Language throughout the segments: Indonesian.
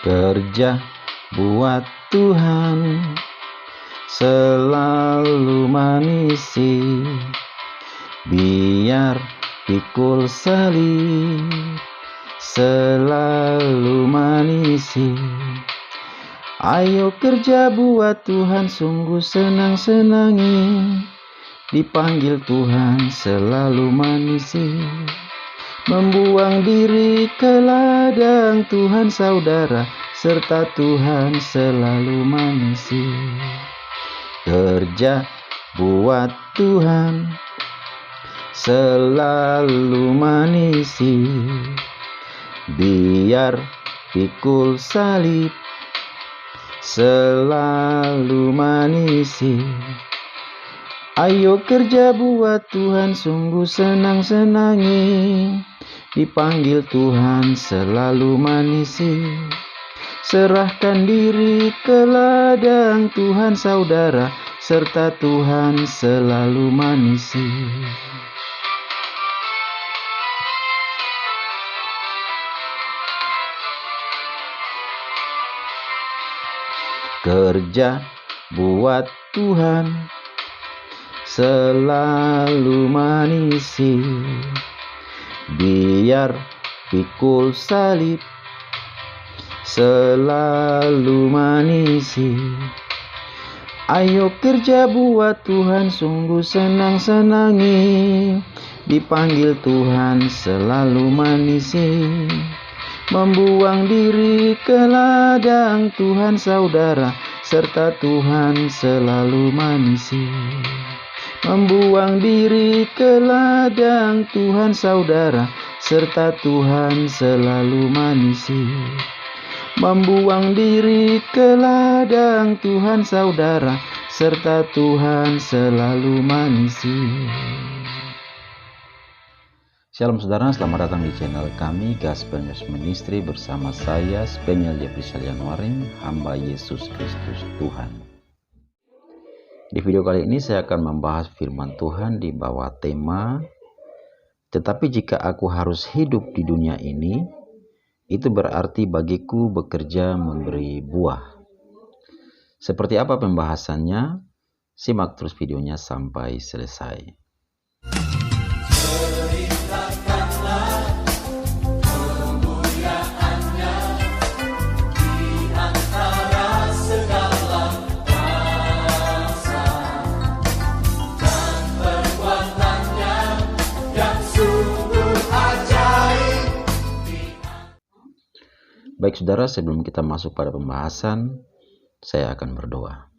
Kerja buat Tuhan selalu manisi, biar pikul salib selalu manisi. Ayo kerja buat Tuhan, sungguh senang-senangi, dipanggil Tuhan selalu manisi. Membuang diri ke ladang Tuhan saudara, serta Tuhan selalu manisi. Kerja buat Tuhan selalu manisi, biar pikul salib selalu manisi. Ayo kerja buat Tuhan, sungguh senang-senangi, dipanggil Tuhan selalu manisi. Serahkan diri ke ladang Tuhan saudara, serta Tuhan selalu manisi. Kerja buat Tuhan selalu manisi, biar pikul salib selalu manisi. Ayo kerja buat Tuhan, sungguh senang-senangi, dipanggil Tuhan selalu manisi. Membuang diri ke ladang Tuhan saudara, serta Tuhan selalu manisi. Membuang diri ke ladang Tuhan saudara, serta Tuhan selalu manisi. Membuang diri ke ladang Tuhan saudara, serta Tuhan selalu manisi. Shalom saudara, selamat datang di channel kami Gospel News Ministry bersama saya Spenial Jeffrey Salianuaring, hamba Yesus Kristus Tuhan. Di video kali ini saya akan membahas firman Tuhan di bawah tema "Tetapi jika aku harus hidup di dunia ini, itu berarti bagiku bekerja memberi buah." Seperti apa pembahasannya? Simak terus videonya sampai selesai. Baik saudara, sebelum kita masuk pada pembahasan, saya akan berdoa.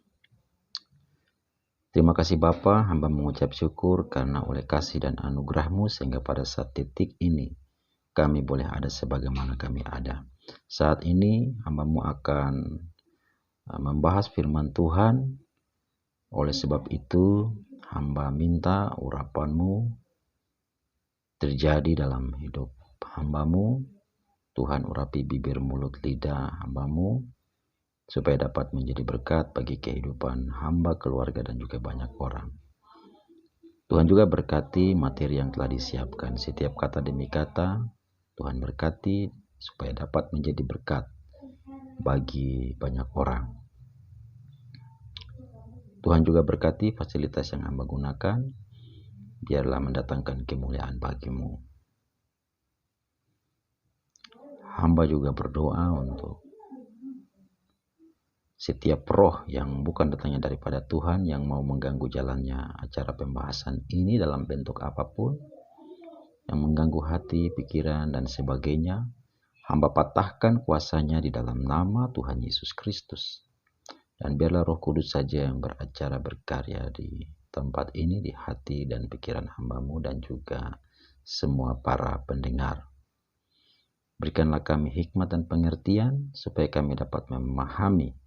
Terima kasih Bapa, hamba mengucap syukur karena oleh kasih dan anugerah-Mu sehingga pada saat titik ini kami boleh ada sebagaimana kami ada. Saat ini hamba-Mu akan membahas firman Tuhan. Oleh sebab itu hamba minta urapan-Mu terjadi dalam hidup hamba-Mu. Tuhan urapi bibir mulut lidah hamba-Mu supaya dapat menjadi berkat bagi kehidupan hamba, keluarga, dan juga banyak orang. Tuhan juga berkati materi yang telah disiapkan. Setiap kata demi kata Tuhan berkati supaya dapat menjadi berkat bagi banyak orang. Tuhan juga berkati fasilitas yang hamba gunakan, biarlah mendatangkan kemuliaan bagi-Mu. Hamba juga berdoa untuk setiap roh yang bukan datangnya daripada Tuhan yang mau mengganggu jalannya acara pembahasan ini dalam bentuk apapun, yang mengganggu hati, pikiran, dan sebagainya. Hamba patahkan kuasanya di dalam nama Tuhan Yesus Kristus. Dan biarlah Roh Kudus saja yang beracara berkarya di tempat ini, di hati dan pikiran hamba-Mu dan juga semua para pendengar. Berikanlah kami hikmat dan pengertian supaya kami dapat memahami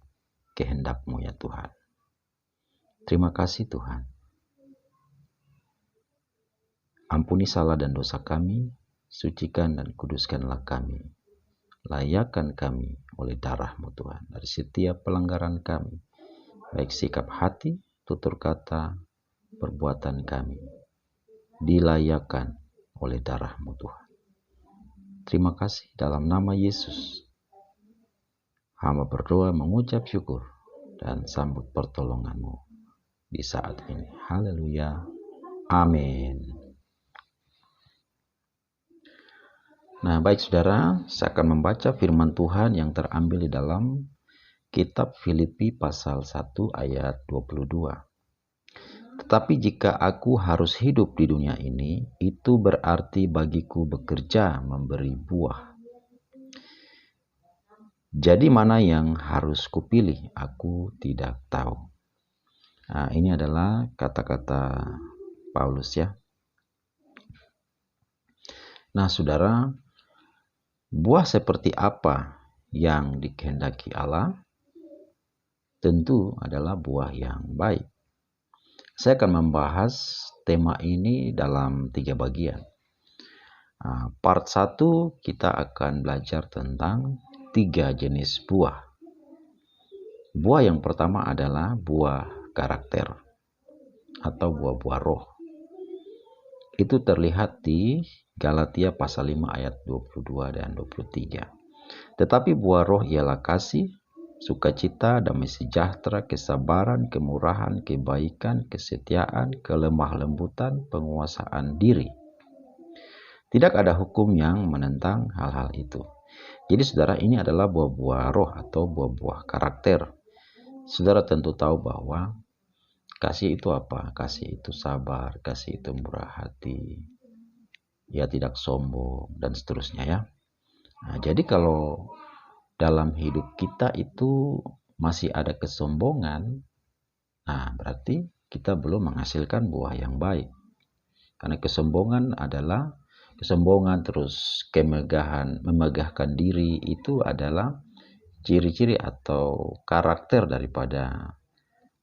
kehendak-Mu ya Tuhan. Terima kasih Tuhan. Ampuni salah dan dosa kami, sucikan dan kuduskanlah kami. Layakkan kami oleh darah-Mu Tuhan dari setiap pelanggaran kami, baik sikap hati, tutur kata, perbuatan kami, dilayakkan oleh darah-Mu Tuhan. Terima kasih dalam nama Yesus. Hamba berdoa mengucap syukur dan sambut pertolongan-Mu di saat ini. Haleluya. Amin. Nah, baik saudara, saya akan membaca firman Tuhan yang terambil di dalam kitab Filipi pasal 1 ayat 22. Tetapi jika aku harus hidup di dunia ini, itu berarti bagiku bekerja memberi buah. Jadi mana yang harus kupilih? Aku tidak tahu. Nah, ini adalah kata-kata Paulus ya. Nah, saudara, buah seperti apa yang dikehendaki Allah? Tentu adalah buah yang baik. Saya akan membahas tema ini dalam 3 bagian. Part 1 kita akan belajar tentang 3 jenis buah. Buah yang pertama adalah buah karakter atau buah-buah roh. Itu terlihat di Galatia pasal 5 ayat 22 dan 23. Tetapi buah roh ialah kasih, sukacita, damai sejahtera, kesabaran, kemurahan, kebaikan, kesetiaan, kelemah lembutan, penguasaan diri. Tidak ada hukum yang menentang hal-hal itu. Jadi saudara, ini adalah buah-buah roh atau buah-buah karakter. Saudara tentu tahu bahwa kasih itu apa? Kasih itu sabar, kasih itu murah hati, ya tidak sombong, dan seterusnya ya. Nah, jadi kalau dalam hidup kita itu masih ada kesombongan, nah berarti kita belum menghasilkan buah yang baik. Karena kesombongan terus kemegahan, memegahkan diri itu adalah ciri-ciri atau karakter daripada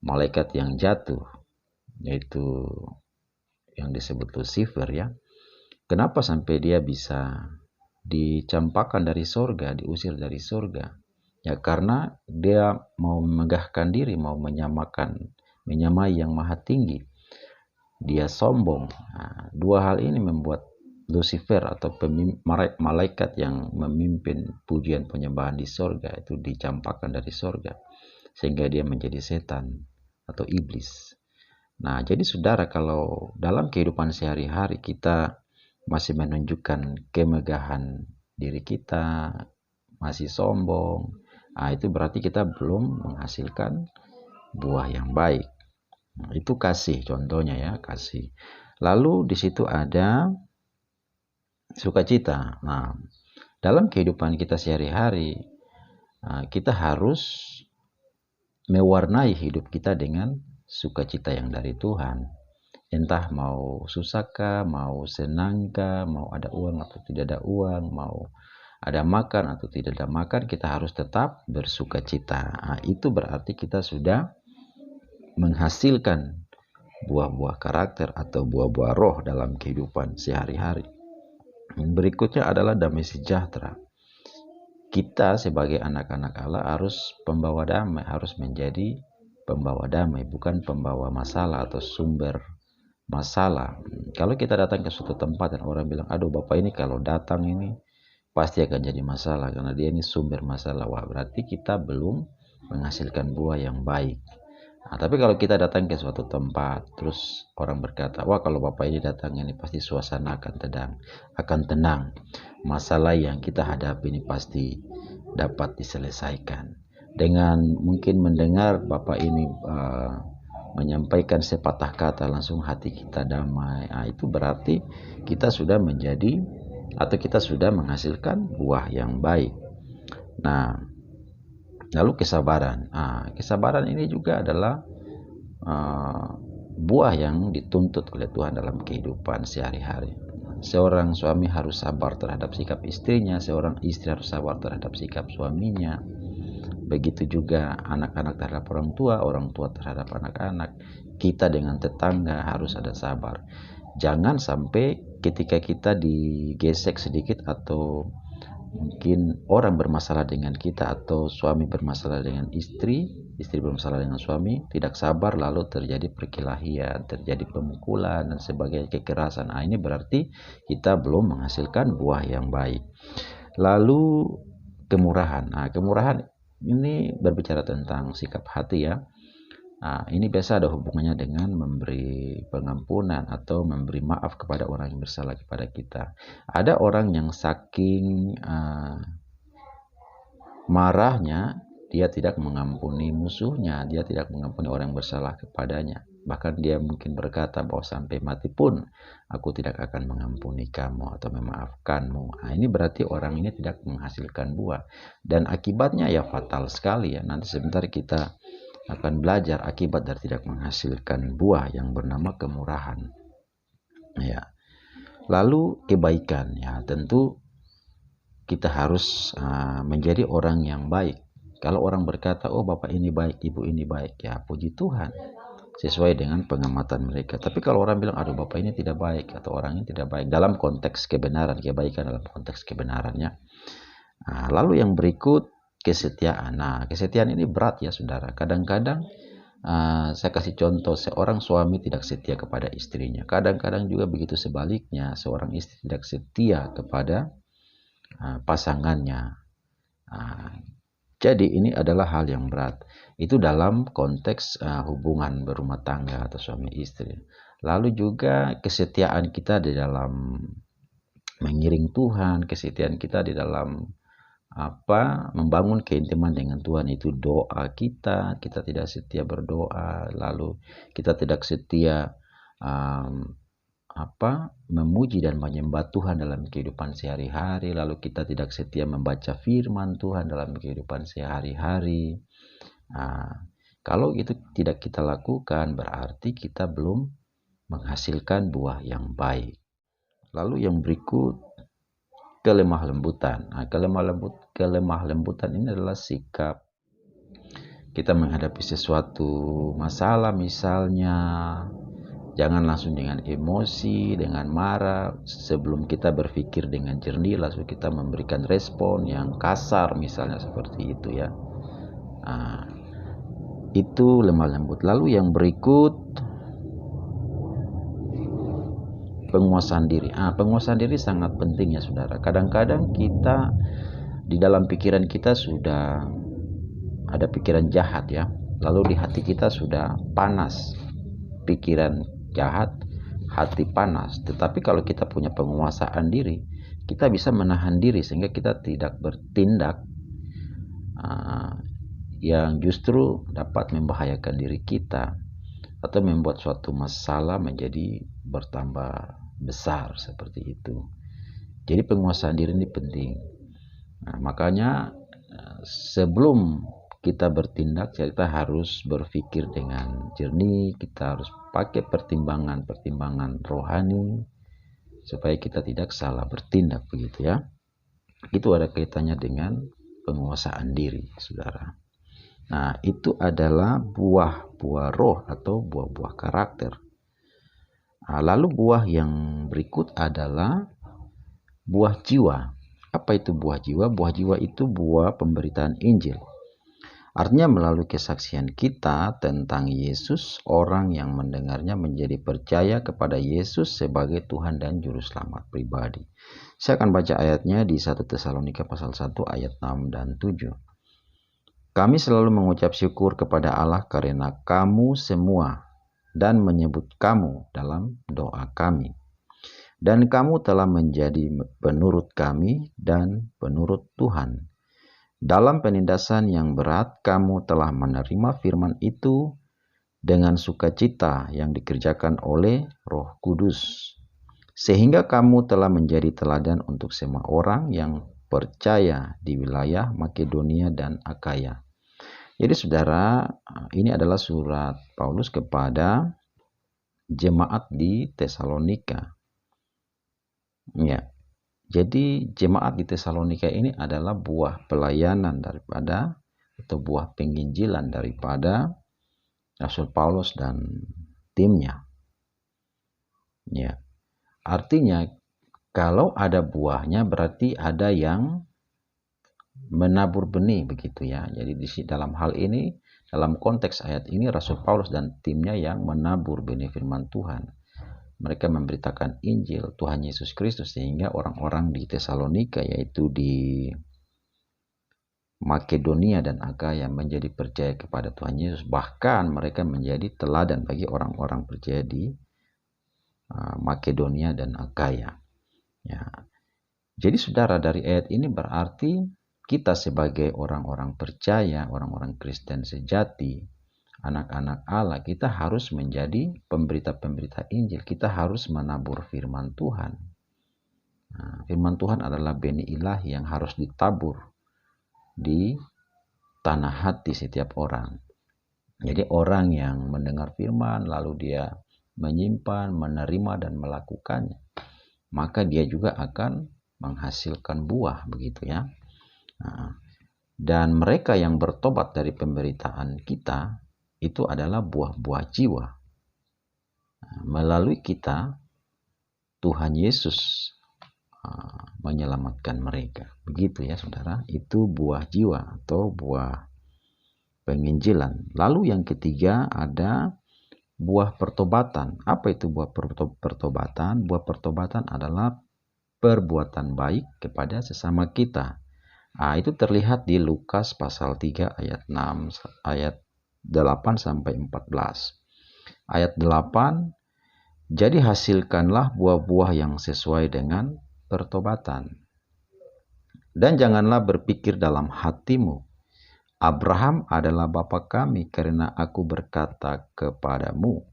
malaikat yang jatuh, yaitu yang disebut Lucifer ya. Kenapa sampai dia bisa dicampakkan dari sorga, diusir dari sorga? Ya karena dia mau memegahkan diri, mau menyamai yang maha tinggi. Dia sombong. Nah, 2 hal ini membuat Lucifer atau malaikat yang memimpin pujian penyembahan di sorga itu dicampakkan dari sorga, sehingga dia menjadi setan atau iblis. Nah, jadi saudara, kalau dalam kehidupan sehari-hari kita masih menunjukkan kemegahan diri kita, masih sombong, nah itu berarti kita belum menghasilkan buah yang baik. Nah, itu kasih contohnya ya, kasih. Lalu di situ ada sukacita. Nah, dalam kehidupan kita sehari-hari, kita harus mewarnai hidup kita dengan sukacita yang dari Tuhan. Entah mau susahkah, mau senangkah, mau ada uang atau tidak ada uang, mau ada makan atau tidak ada makan, kita harus tetap bersukacita. Nah, itu berarti kita sudah menghasilkan buah-buah karakter atau buah-buah roh dalam kehidupan sehari-hari. Berikutnya adalah damai sejahtera. Kita sebagai anak-anak Allah harus pembawa damai, harus menjadi pembawa damai, bukan pembawa masalah atau sumber masalah. Kalau kita datang ke suatu tempat dan orang bilang, aduh bapak ini kalau datang ini pasti akan jadi masalah karena dia ini sumber masalah. Wah, berarti kita belum menghasilkan buah yang baik. Nah, tapi kalau kita datang ke suatu tempat, terus orang berkata, wah kalau bapak ini datang ini pasti suasana akan tenang. Masalah yang kita hadapi ini pasti dapat diselesaikan. Dengan mungkin mendengar bapak ini menyampaikan sepatah kata, langsung hati kita damai. Nah, itu berarti kita sudah menjadi atau kita sudah menghasilkan buah yang baik. Nah, lalu kesabaran. Kesabaran ini juga adalah buah yang dituntut oleh Tuhan dalam kehidupan sehari-hari. Seorang suami harus sabar terhadap sikap istrinya, seorang istri harus sabar terhadap sikap suaminya. Begitu juga anak-anak terhadap orang tua terhadap anak-anak. Kita dengan tetangga harus ada sabar. Jangan sampai ketika kita digesek sedikit atau mungkin orang bermasalah dengan kita atau suami bermasalah dengan istri bermasalah dengan suami, tidak sabar lalu terjadi perkelahian, terjadi pemukulan dan sebagainya, kekerasan. Nah, ini berarti kita belum menghasilkan buah yang baik. Lalu kemurahan. Nah, kemurahan ini berbicara tentang sikap hati ya. Nah, ini biasa ada hubungannya dengan memberi pengampunan atau memberi maaf kepada orang yang bersalah kepada kita. Ada orang yang saking marahnya, dia tidak mengampuni musuhnya, dia tidak mengampuni orang yang bersalah kepadanya. Bahkan dia mungkin berkata bahwa sampai mati pun aku tidak akan mengampuni kamu atau memaafkanmu. Nah, ini berarti orang ini tidak menghasilkan buah. Dan akibatnya ya fatal sekali ya. Nanti sebentar kita akan belajar akibat dari tidak menghasilkan buah yang bernama kemurahan. Ya. Lalu kebaikan ya, tentu kita harus menjadi orang yang baik. Kalau orang berkata, oh bapak ini baik, ibu ini baik, ya puji Tuhan, sesuai dengan pengamatan mereka. Tapi kalau orang bilang, aduh bapak ini tidak baik, atau orang ini tidak baik, dalam konteks kebenaran, kebaikan dalam konteks kebenarannya. Lalu yang berikut, kesetiaan. Nah, kesetiaan ini berat ya saudara. Kadang-kadang, saya kasih contoh, seorang suami tidak setia kepada istrinya. Kadang-kadang juga begitu sebaliknya, seorang istri tidak setia kepada pasangannya. Jadi ini adalah hal yang berat. Itu dalam konteks hubungan berumah tangga atau suami istri. Lalu juga kesetiaan kita di dalam mengiring Tuhan, kesetiaan kita di dalam membangun keintiman dengan Tuhan, itu doa kita tidak setia berdoa, lalu kita tidak setia memuji dan menyembah Tuhan dalam kehidupan sehari-hari, lalu kita tidak setia membaca firman Tuhan dalam kehidupan sehari-hari. Kalau itu tidak kita lakukan, berarti kita belum menghasilkan buah yang baik. Lalu yang berikut, kelemah lembutan. Kelemah lembutan ini adalah sikap kita menghadapi sesuatu masalah, misalnya jangan langsung dengan emosi, dengan marah. Sebelum kita berpikir dengan jernih, langsung kita memberikan respon yang kasar, misalnya seperti itu ya. Itu lemah lembut. Lalu yang berikut, penguasaan diri. Penguasaan diri sangat penting ya saudara. Kadang-kadang kita di dalam pikiran kita sudah ada pikiran jahat ya. Lalu di hati kita sudah panas. Pikiran jahat, hati panas. Tetapi kalau kita punya penguasaan diri, kita bisa menahan diri sehingga kita tidak bertindak yang justru dapat membahayakan diri kita atau membuat suatu masalah menjadi bertambah besar seperti itu. Jadi penguasaan diri ini penting. Makanya sebelum kita bertindak, kita harus berpikir dengan jernih, kita harus pakai pertimbangan rohani supaya kita tidak salah bertindak begitu ya. Itu ada kaitannya dengan penguasaan diri, saudara. Nah, itu adalah buah-buah roh atau buah-buah karakter. Lalu buah yang berikut adalah buah jiwa. Apa itu buah jiwa? Buah jiwa itu buah pemberitaan Injil. Artinya melalui kesaksian kita tentang Yesus, orang yang mendengarnya menjadi percaya kepada Yesus sebagai Tuhan dan Juru Selamat pribadi. Saya akan baca ayatnya di 1 Tesalonika pasal 1 ayat 6 dan 7. Kami selalu mengucap syukur kepada Allah karena kamu semua dan menyebut kamu dalam doa kami. Dan kamu telah menjadi penurut kami dan penurut Tuhan. Dalam penindasan yang berat, kamu telah menerima firman itu dengan sukacita yang dikerjakan oleh Roh Kudus. Sehingga kamu telah menjadi teladan untuk semua orang yang percaya di wilayah Makedonia dan Akaya. Jadi saudara, ini adalah surat Paulus kepada jemaat di Tesalonika. Ya. Jadi jemaat di Tesalonika ini adalah buah pelayanan daripada atau buah penginjilan daripada Rasul Paulus dan timnya. Ya. Artinya kalau ada buahnya berarti ada yang menabur benih begitu ya. Jadi di dalam hal ini, dalam konteks ayat ini, Rasul Paulus dan timnya yang menabur benih firman Tuhan. Mereka memberitakan Injil Tuhan Yesus Kristus sehingga orang-orang di Tesalonika, yaitu di Makedonia dan Akaya menjadi percaya kepada Tuhan Yesus. Bahkan mereka menjadi teladan bagi orang-orang percaya di Makedonia dan Akaya. Ya. Jadi saudara, dari ayat ini berarti kita sebagai orang-orang percaya, orang-orang Kristen sejati, anak-anak Allah, kita harus menjadi pemberita-pemberita Injil. Kita harus menabur firman Tuhan. Nah, firman Tuhan adalah benih ilahi yang harus ditabur di tanah hati setiap orang. Jadi orang yang mendengar firman lalu dia menyimpan, menerima dan melakukannya, maka dia juga akan menghasilkan buah, begitu ya. Nah, dan mereka yang bertobat dari pemberitaan kita itu adalah buah-buah jiwa. Nah, melalui kita Tuhan Yesus menyelamatkan mereka. Begitu ya saudara, itu buah jiwa atau buah penginjilan. Lalu yang ketiga ada buah pertobatan. Apa itu buah pertobatan? Buah pertobatan adalah perbuatan baik kepada sesama kita. Itu terlihat di Lukas pasal 3 ayat 6 ayat 8 sampai 14. Ayat 8, jadi hasilkanlah buah-buah yang sesuai dengan pertobatan. Dan janganlah berpikir dalam hatimu, Abraham adalah bapa kami, karena aku berkata kepadamu,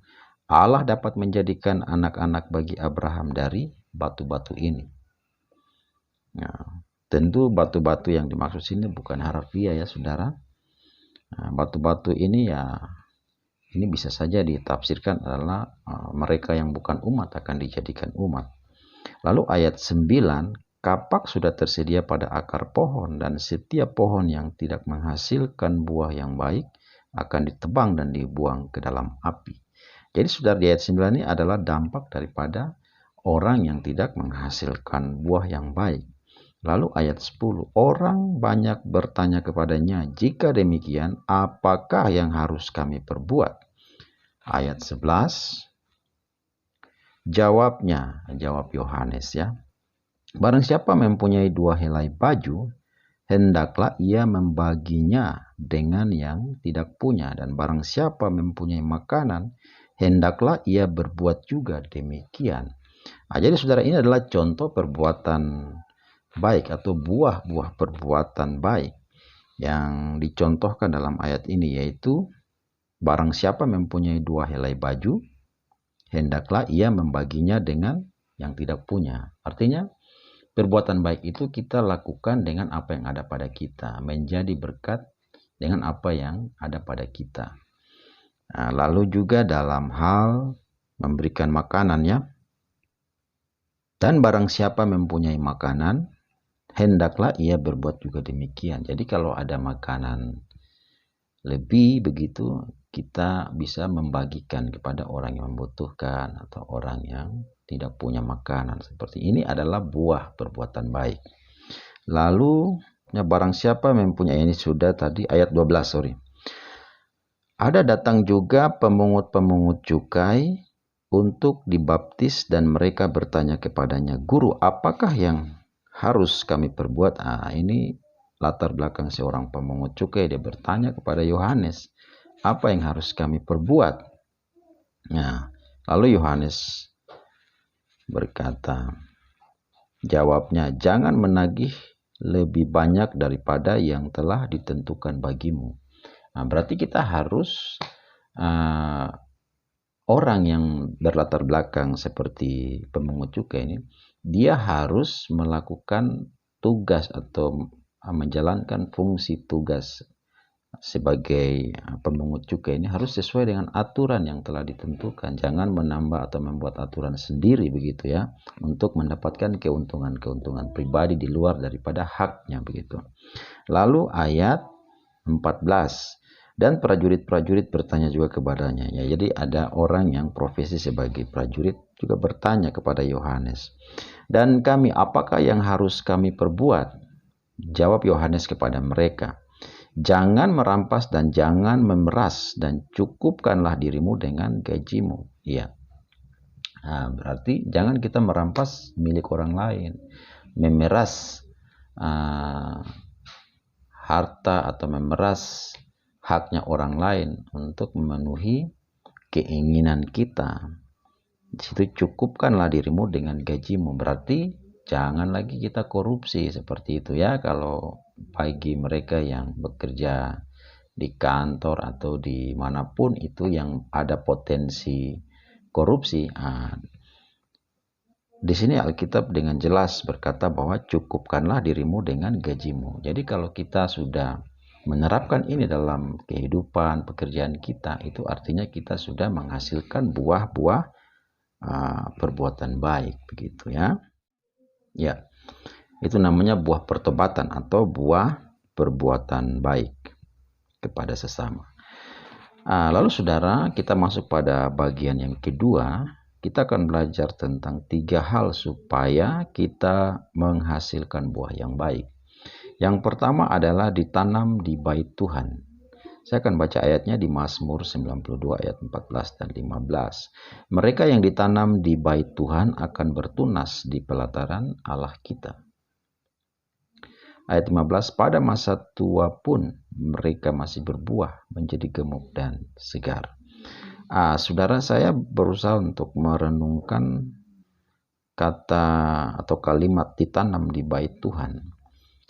Allah dapat menjadikan anak-anak bagi Abraham dari batu-batu ini. Nah, tentu batu-batu yang dimaksud sini bukan harfiah ya saudara. Nah, batu-batu ini ya, ini bisa saja ditafsirkan adalah mereka yang bukan umat akan dijadikan umat. Lalu ayat 9, kapak sudah tersedia pada akar pohon, dan setiap pohon yang tidak menghasilkan buah yang baik akan ditebang dan dibuang ke dalam api. Jadi saudara, di ayat 9 ini adalah dampak daripada orang yang tidak menghasilkan buah yang baik. Lalu ayat 10, orang banyak bertanya kepadanya, jika demikian apakah yang harus kami perbuat? Ayat 11, jawab Yohanes ya. Barang siapa mempunyai 2 helai baju, hendaklah ia membaginya dengan yang tidak punya. Dan barang siapa mempunyai makanan, hendaklah ia berbuat juga demikian. Jadi saudara, ini adalah contoh perbuatan baik atau buah-buah perbuatan baik yang dicontohkan dalam ayat ini, yaitu barang siapa mempunyai 2 helai baju, hendaklah ia membaginya dengan yang tidak punya. Artinya perbuatan baik itu kita lakukan dengan apa yang ada pada kita, menjadi berkat dengan apa yang ada pada kita. Nah, lalu juga dalam hal memberikan makanan ya. Dan barang siapa mempunyai makanan, hendaklah ia berbuat juga demikian. Jadi kalau ada makanan lebih begitu, kita bisa membagikan kepada orang yang membutuhkan atau orang yang tidak punya makanan. Seperti ini adalah buah perbuatan baik. Lalu ya, barang siapa mempunyai, ini sudah tadi ayat 12 Ada datang juga pemungut-pemungut cukai untuk dibaptis, dan mereka bertanya kepadanya, Guru, apakah yang harus kami perbuat? Ini latar belakang seorang pemungut cukai. Dia bertanya kepada Yohanes, apa yang harus kami perbuat? Nah, lalu Yohanes berkata, jawabnya, jangan menagih lebih banyak daripada yang telah ditentukan bagimu. Nah, berarti kita harus orang yang berlatar belakang seperti pemungut cukai ini, dia harus melakukan tugas atau menjalankan fungsi tugas sebagai pemungut cukai ini harus sesuai dengan aturan yang telah ditentukan. Jangan menambah atau membuat aturan sendiri begitu ya, untuk mendapatkan keuntungan-keuntungan pribadi di luar daripada haknya begitu. Lalu ayat 14, dan prajurit-prajurit bertanya juga kepadanya. Ya, jadi ada orang yang profesi sebagai prajurit juga bertanya kepada Yohanes, dan kami, apakah yang harus kami perbuat? Jawab Yohanes kepada mereka, jangan merampas dan jangan memeras, dan cukupkanlah dirimu dengan gajimu. Ya. Nah, berarti jangan kita merampas milik orang lain, memeras harta atau memeras haknya orang lain untuk memenuhi keinginan kita. Di situ cukupkanlah dirimu dengan gajimu. Berarti jangan lagi kita korupsi seperti itu ya. Kalau bagi mereka yang bekerja di kantor atau di manapun itu yang ada potensi korupsi, di sini Alkitab dengan jelas berkata bahwa cukupkanlah dirimu dengan gajimu. Jadi kalau kita sudah menerapkan ini dalam kehidupan pekerjaan kita, itu artinya kita sudah menghasilkan buah-buah perbuatan baik, begitu ya. Ya, itu namanya buah pertobatan atau buah perbuatan baik kepada sesama. Lalu saudara, kita masuk pada bagian yang kedua. Kita akan belajar tentang 3 hal supaya kita menghasilkan buah yang baik. Yang pertama adalah ditanam di bait Tuhan. Saya akan baca ayatnya di Mazmur 92 ayat 14 dan 15. Mereka yang ditanam di bait Tuhan akan bertunas di pelataran Allah kita. Ayat 15, pada masa tua pun mereka masih berbuah menjadi gemuk dan segar. Saudara, saya berusaha untuk merenungkan kata atau kalimat ditanam di bait Tuhan.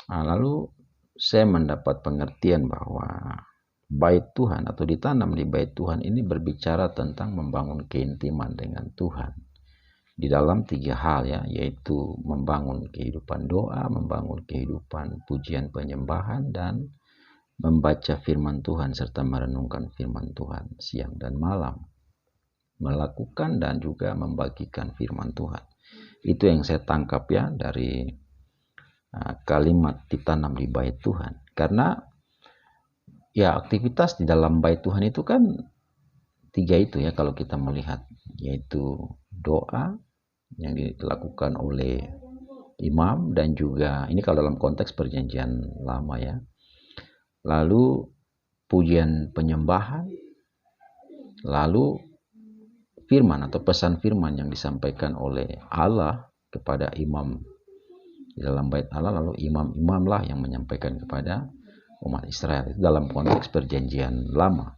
Lalu saya mendapat pengertian bahwa bait Tuhan atau ditanam di bait Tuhan ini berbicara tentang membangun keintiman dengan Tuhan. Di dalam 3 hal ya, yaitu membangun kehidupan doa, membangun kehidupan pujian penyembahan, dan membaca firman Tuhan serta merenungkan firman Tuhan siang dan malam. Melakukan dan juga membagikan firman Tuhan. Itu yang saya tangkap ya dari kalimat ditanam di bait Tuhan. Karena ya aktivitas di dalam bait Tuhan itu kan 3 itu ya kalau kita melihat, yaitu doa yang dilakukan oleh imam dan juga ini kalau dalam konteks perjanjian lama ya. Lalu pujian penyembahan, lalu firman atau pesan firman yang disampaikan oleh Allah kepada imam di dalam bait Allah, lalu imam-imamlah yang menyampaikan kepada umat Israel. Itu dalam konteks perjanjian lama.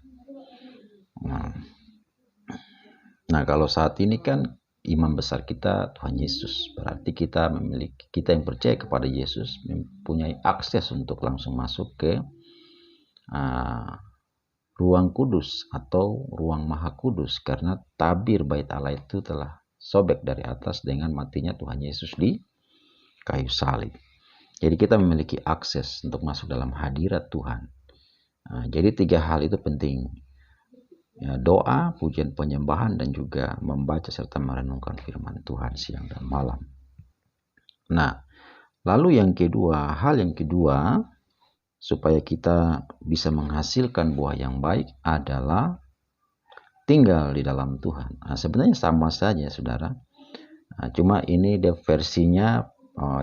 Nah, kalau saat ini kan imam besar kita Tuhan Yesus. Berarti kita yang percaya kepada Yesus mempunyai akses untuk langsung masuk ke ruang kudus atau ruang maha kudus, karena tabir bait Allah itu telah sobek dari atas dengan matinya Tuhan Yesus di kayu salib. Jadi kita memiliki akses untuk masuk dalam hadirat Tuhan. Jadi 3 hal itu penting. Ya, doa, pujian penyembahan, dan juga membaca serta merenungkan firman Tuhan siang dan malam. Nah, lalu hal yang kedua supaya kita bisa menghasilkan buah yang baik adalah tinggal di dalam Tuhan. Sebenarnya sama saja saudara. Cuma ini versinya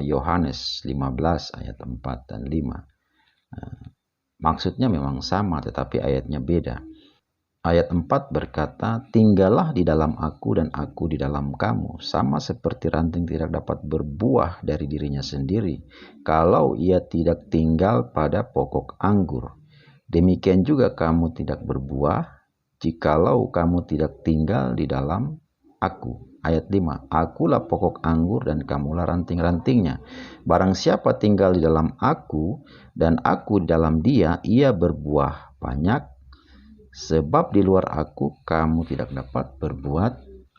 Yohanes 15 ayat 4 dan 5. Maksudnya memang sama tetapi ayatnya beda. Ayat 4 berkata, tinggallah di dalam aku dan aku di dalam kamu, sama seperti ranting tidak dapat berbuah dari dirinya sendiri, kalau ia tidak tinggal pada pokok anggur. Demikian juga kamu tidak berbuah, jikalau kamu tidak tinggal di dalam aku. Ayat 5, akulah pokok anggur dan kamulah ranting-rantingnya. Barang siapa tinggal di dalam aku dan aku di dalam dia, ia berbuah banyak. Sebab di luar aku kamu tidak dapat berbuat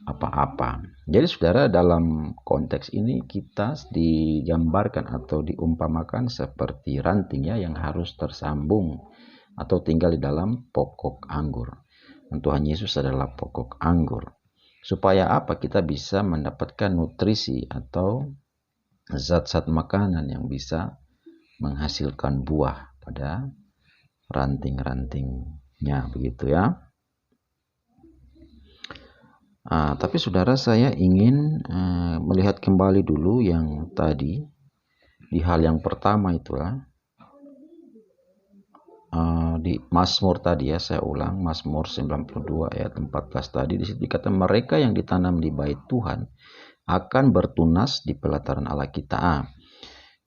apa-apa. Jadi saudara, dalam konteks ini kita digambarkan atau diumpamakan seperti ranting ya, yang harus tersambung atau tinggal di dalam pokok anggur. Dan Tuhan Yesus adalah pokok anggur. Supaya apa? Kita bisa mendapatkan nutrisi atau zat-zat makanan yang bisa menghasilkan buah pada ranting-rantingnya, begitu ya. Tapi saudara, saya ingin melihat kembali dulu yang tadi di hal yang pertama itu ya. Di Mazmur tadi ya, saya ulang, Mazmur 92 ayat 14 tadi, di situ dikata mereka yang ditanam di bait Tuhan akan bertunas di pelataran Allah kita.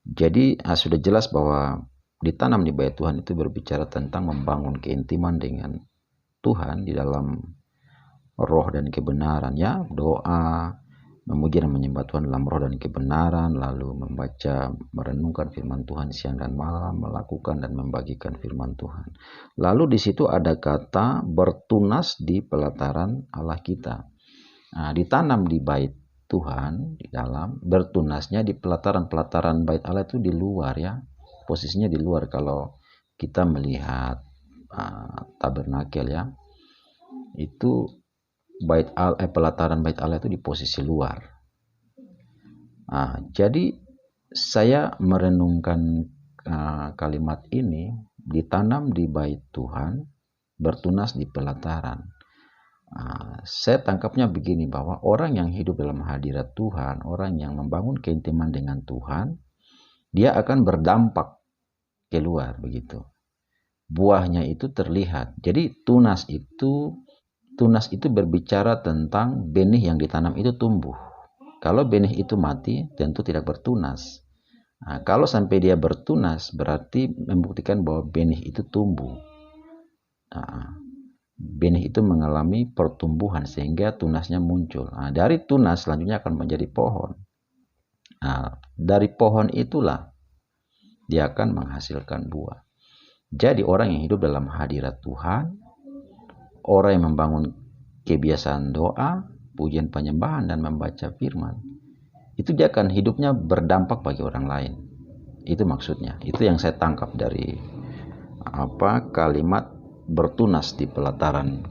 Jadi sudah jelas bahwa ditanam di bait Tuhan itu berbicara tentang membangun keintiman dengan Tuhan di dalam roh dan kebenaran, ya, doa, memuji dan menyembah Tuhan dalam roh dan kebenaran, lalu membaca, merenungkan firman Tuhan siang dan malam, melakukan dan membagikan firman Tuhan. Lalu di situ ada kata bertunas di pelataran Allah kita. Nah, ditanam di bait Tuhan di dalam, bertunasnya di pelataran bait Allah itu di luar, ya, posisinya di luar. Kalau kita melihat tabernakel, ya, itu pelataran bait Allah itu di posisi luar. Jadi saya merenungkan kalimat ini, ditanam di bait Tuhan, bertunas di pelataran. Saya tangkapnya begini, bahwa orang yang hidup dalam hadirat Tuhan, orang yang membangun keintiman dengan Tuhan, dia akan berdampak keluar begitu. Buahnya itu terlihat. Jadi tunas itu berbicara tentang benih yang ditanam itu tumbuh. Kalau benih itu mati, tentu tidak bertunas. Kalau sampai dia bertunas, berarti membuktikan bahwa benih itu tumbuh. Benih itu mengalami pertumbuhan sehingga tunasnya muncul. Dari tunas selanjutnya akan menjadi pohon. Dari pohon itulah dia akan menghasilkan buah. Jadi orang yang hidup dalam hadirat Tuhan, orang yang membangun kebiasaan doa, pujian penyembahan, dan membaca firman, itu dia akan hidupnya berdampak bagi orang lain. Itu maksudnya. Itu yang saya tangkap dari kalimat bertunas di pelataran.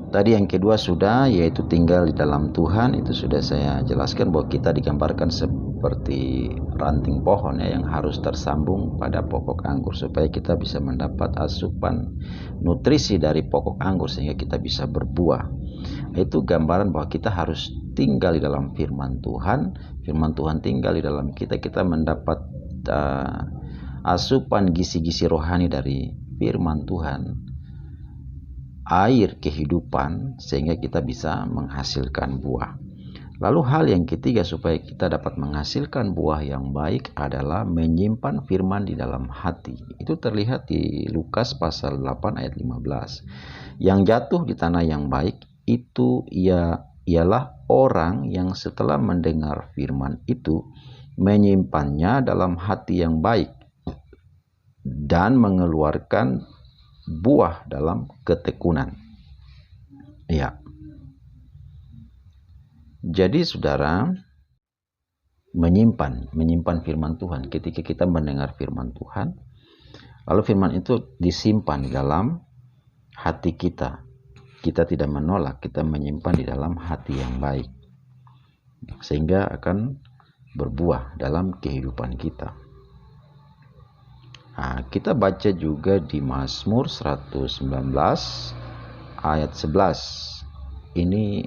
Tadi yang kedua sudah, yaitu tinggal di dalam Tuhan. Itu sudah saya jelaskan bahwa kita digambarkan seperti ranting pohon, ya, yang harus tersambung pada pokok anggur supaya kita bisa mendapat asupan nutrisi dari pokok anggur sehingga kita bisa berbuah. Itu gambaran bahwa kita harus tinggal di dalam firman Tuhan. Firman Tuhan tinggal di dalam kita, kita mendapat asupan gizi-gizi rohani dari firman Tuhan, air kehidupan, sehingga kita bisa menghasilkan buah. Lalu hal yang ketiga supaya kita dapat menghasilkan buah yang baik adalah menyimpan firman di dalam hati. Itu terlihat di Lukas pasal 8 ayat 15. Yang jatuh di tanah yang baik itu ialah orang yang setelah mendengar firman itu menyimpannya dalam hati yang baik dan mengeluarkan buah dalam ketekunan. Ya. Jadi saudara, menyimpan firman Tuhan. Ketika kita mendengar firman Tuhan, lalu firman itu disimpan di dalam hati kita. Kita tidak menolak, kita menyimpan di dalam hati yang baik, sehingga akan berbuah dalam kehidupan kita. Kita baca juga di Mazmur 119 ayat 11. Ini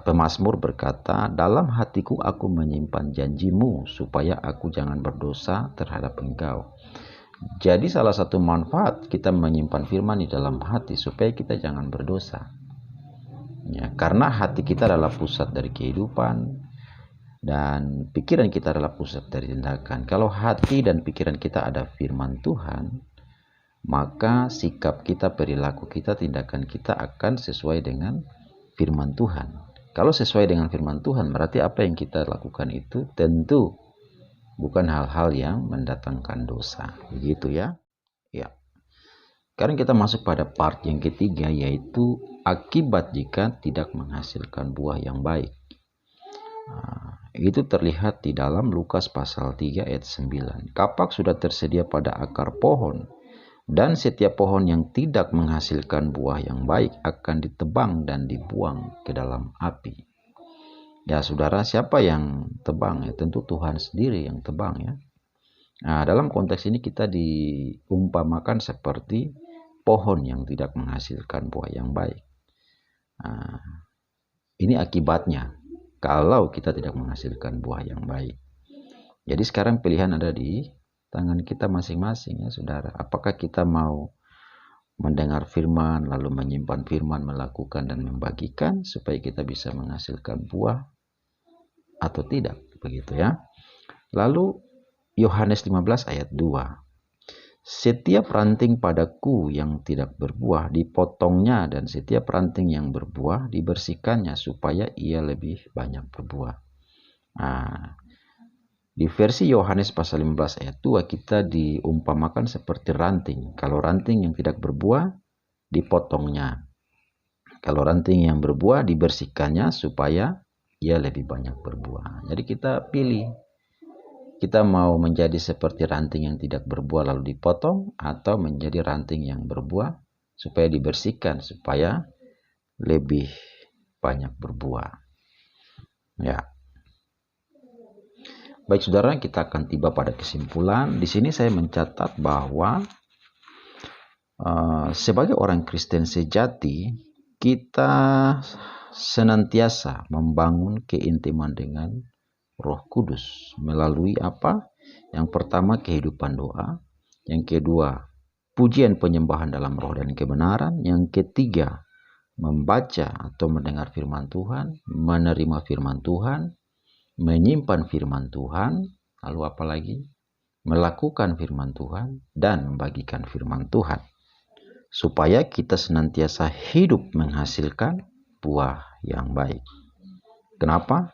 pemazmur berkata, dalam hatiku aku menyimpan janjimu supaya aku jangan berdosa terhadap Engkau. Jadi salah satu manfaat kita menyimpan firman di dalam hati supaya kita jangan berdosa. Ya, karena hati kita adalah pusat dari kehidupan, dan pikiran kita adalah pusat dari tindakan. Kalau hati dan pikiran kita ada firman Tuhan, maka sikap kita, perilaku kita, tindakan kita akan sesuai dengan firman Tuhan. Kalau sesuai dengan firman Tuhan, berarti apa yang kita lakukan itu tentu bukan hal-hal yang mendatangkan dosa. Begitu, ya. Ya. Sekarang kita masuk pada part yang ketiga, yaitu akibat jika tidak menghasilkan buah yang baik. Itu terlihat di dalam Lukas pasal 3 ayat 9. Kapak sudah tersedia pada akar pohon, dan setiap pohon yang tidak menghasilkan buah yang baik akan ditebang dan dibuang ke dalam api. Ya saudara, siapa yang tebang? Ya, tentu Tuhan sendiri yang tebang, ya. Dalam konteks ini kita diumpamakan seperti pohon yang tidak menghasilkan buah yang baik. Ini akibatnya kalau kita tidak menghasilkan buah yang baik. Jadi sekarang pilihan ada di tangan kita masing-masing, ya saudara. Apakah kita mau mendengar firman, lalu menyimpan firman, melakukan dan membagikan supaya kita bisa menghasilkan buah, atau tidak, begitu, ya. Lalu Yohanes 15 ayat 2. Setiap ranting padaku yang tidak berbuah dipotongnya, dan setiap ranting yang berbuah dibersihkannya supaya ia lebih banyak berbuah. Nah, di versi Yohanes pasal 15 ayat 2 kita diumpamakan seperti ranting. Kalau ranting yang tidak berbuah, dipotongnya. Kalau ranting yang berbuah, dibersihkannya supaya ia lebih banyak berbuah. Jadi kita pilih. Kita mau menjadi seperti ranting yang tidak berbuah lalu dipotong, atau menjadi ranting yang berbuah supaya dibersihkan, supaya lebih banyak berbuah. Ya. Baik saudara, kita akan tiba pada kesimpulan. Di sini saya mencatat bahwa sebagai orang Kristen sejati, kita senantiasa membangun keintiman dengan Roh Kudus melalui apa? Yang pertama, kehidupan doa. Yang kedua, pujian penyembahan dalam roh dan kebenaran. Yang ketiga, membaca atau mendengar firman Tuhan, menerima firman Tuhan, menyimpan firman Tuhan, lalu apa lagi? Melakukan firman Tuhan dan membagikan firman Tuhan. Supaya kita senantiasa hidup menghasilkan buah yang baik. Kenapa?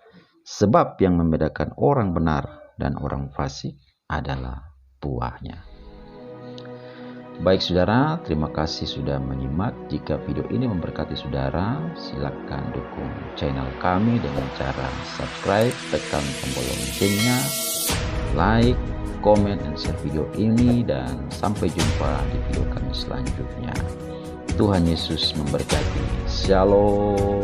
Sebab yang membedakan orang benar dan orang fasik adalah buahnya. Baik saudara, terima kasih sudah menyimak. Jika video ini memberkati saudara, silakan dukung channel kami dengan cara subscribe, tekan tombol loncengnya, like, komen, dan share video ini, dan sampai jumpa di video kami selanjutnya. Tuhan Yesus memberkati. Shalom.